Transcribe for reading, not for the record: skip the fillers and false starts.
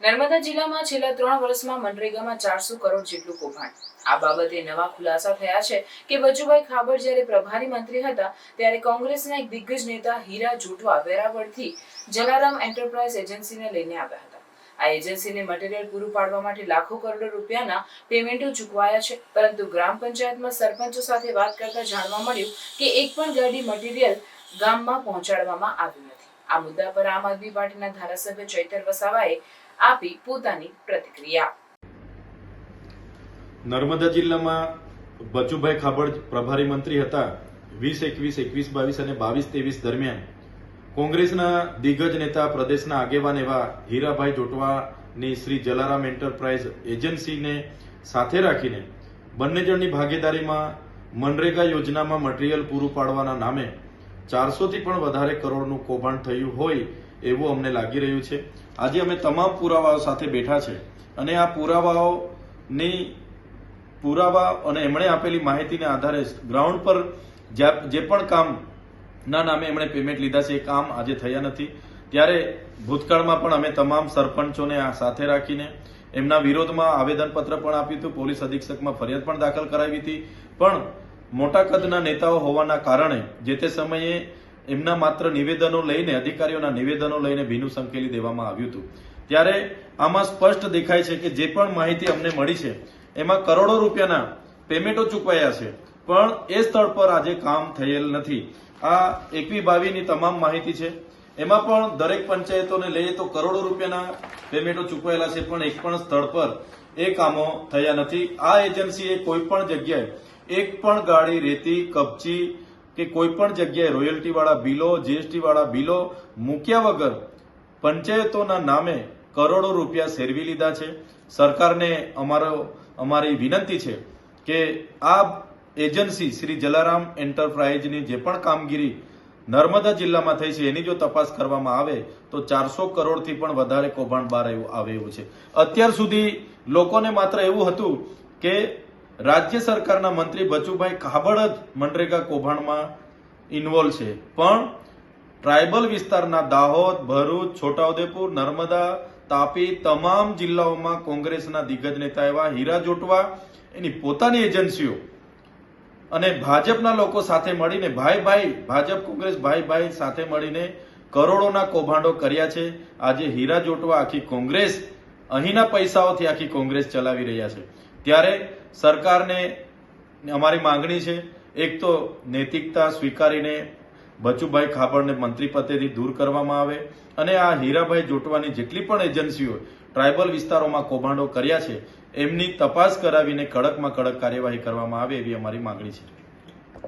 નર્મદા જિલ્લામાં છેલ્લા 3 વર્ષમાં મનરેગામાં 400 કરોડ જેટલું કૌભાંડ. આ બાબતે નવા ખુલાસા થયા છે કે બચુભાઈ ખાબડ જ્યારે પ્રભારી મંત્રી હતા ત્યારે કોંગ્રેસના એક દિગ્ગજ નેતા હીરા જોટવા વેરાવળથી જલારામ એન્ટરપ્રાઇઝ એજન્સીને લઈને આવ્યા હતા. આ એજન્સીને મટીરીયલ પૂરું પાડવા માટે લાખો કરોડો રૂપિયાના પેમેન્ટો ચૂકવાયા છે, પરંતુ ગ્રામ પંચાયતમાં સરપંચો સાથે વાત કરતા જાણવા મળ્યું કે એક પણ ગાડી મટીરીયલ ગામમાં પહોંચાડવામાં આવ્યું નથી. આ મુદ્દા પર આમ આદમી પાર્ટીના ધારાસભ્ય ચૈતર વસાવાએ આપી પોતાની પ્રતિક્રિયા. નર્મદા જિલ્લામાં બચુભાઈ ખાબડ પ્રભારી મંત્રી હતા. 2021, 21, 22 અને 22-23 દરમિયાન કોંગ્રેસના દિગ્ગજ નેતા, પ્રદેશના આગેવાન એવા હીરાભાઈ જોટવાની શ્રી જલારામ એન્ટરપ્રાઇઝ એજન્સીને સાથે રાખીને બંને જણની ભાગીદારીમાં મનરેગા યોજનામાં મટીરીયલ પૂરું પાડવાના નામે 400થી પણ વધારે કરોડનું કૌભાંડ થયું હોય એવું અમને લાગી રહ્યું છે. આજે અમે તમામ પુરાવાઓ સાથે બેઠા છે અને આ પુરાવા અને એમણે આપેલી માહિતીના આધારે ગ્રાઉન્ડ પર જે પણ કામના નામે એમણે પેમેન્ટ લીધા છે એ કામ આજે થયા નથી. ત્યારે ભૂતકાળમાં પણ અમે તમામ સરપંચોને સાથે રાખીને એમના વિરોધમાં આવેદનપત્ર પણ આપ્યું હતું, પોલીસ અધિક્ષકમાં ફરિયાદ પણ દાખલ કરાવી હતી. પણ મોટા કદના નેતાઓ હોવાના કારણે જે તે સમયે એમના માત્ર નિવેદનો લઈને, અધિકારીઓના નિવેદનો લઈને ભીનું સંકેલી દેવામાં આવ્યું હતું. ત્યારે આમાં સ્પષ્ટ દેખાય છે કે જે પણ માહિતી અમને મળી છે એમાં કરોડો રૂપિયાના પેમેન્ટો ચૂકવાયા છે, પણ એ સ્થળ પર આજે કામ થયેલ નથી. આ 21-22ની તમામ માહિતી છે. એમાં પણ દરેક પંચાયતોને લઈએ તો કરોડો રૂપિયાના પેમેન્ટો ચૂકવાયેલા છે, પણ એક પણ સ્થળ પર એ કામો થયા નથી. આ એજન્સીએ કોઈ પણ જગ્યાએ એક પણ ગાડી રેતી, કપચી કે કોઈ પણ જગ્યાએ રોયલ્ટી વાળા બિલો, જીએસટી વાળા બિલો મૂક્યા વગર પંચાયતોના નામે કરોડો રૂપિયા સેરવી લીધા છે. સરકારને અમારી વિનંતી છે કે આ એજન્સી શ્રી જલારામ એન્ટરપ્રાઇઝની જે પણ કામગીરી નર્મદા જિલ્લામાં થઈ છે એની જો તપાસ કરવામાં આવે તો 400 કરોડથી પણ વધારે કૌભાંડ બહાર આવે એવું છે. અત્યાર સુધી લોકોને માત્ર એવું હતું કે રાજ્ય સરકારના મંત્રી બચુભાઈ ખાબડ જ મનરેગા કૌભાંડમાં ઇન્વોલ્વ છે, પણ ટ્રાયબલ વિસ્તારના દાહોદ, ભરૂચ, છોટાઉદેપુર, નર્મદા, તાપી તમામ જિલ્લાઓમાં કોંગ્રેસના દિગ્ગજ નેતા એવા હીરા જોટવા એની પોતાની એજન્સીઓ અને ભાજપના લોકો સાથે મળીને ભાજપ કોંગ્રેસ ભાઈ સાથે મળીને કરોડોના કૌભાંડો કર્યા છે. આજે હીરા જોટવા આખી કોંગ્રેસ, અહીંના પૈસાઓથી આખી કોંગ્રેસ ચલાવી રહ્યા છે. ત્યારે સરકારને અમારી માંગણી છે, એક તો નૈતિકતા સ્વીકારીને બચુભાઈ ખાબડને મંત્રી પદેથી દૂર કરવામાં આવે અને આ હીરાભાઈ જોટવાની જેટલી પણ એજન્સીઓ ટ્રાયબલ વિસ્તારોમાં કૌભાંડો કર્યા છે એમની તપાસ કરાવીને કડકમાં કડક કાર્યવાહી કરવામાં આવે એવી અમારી માંગણી છે.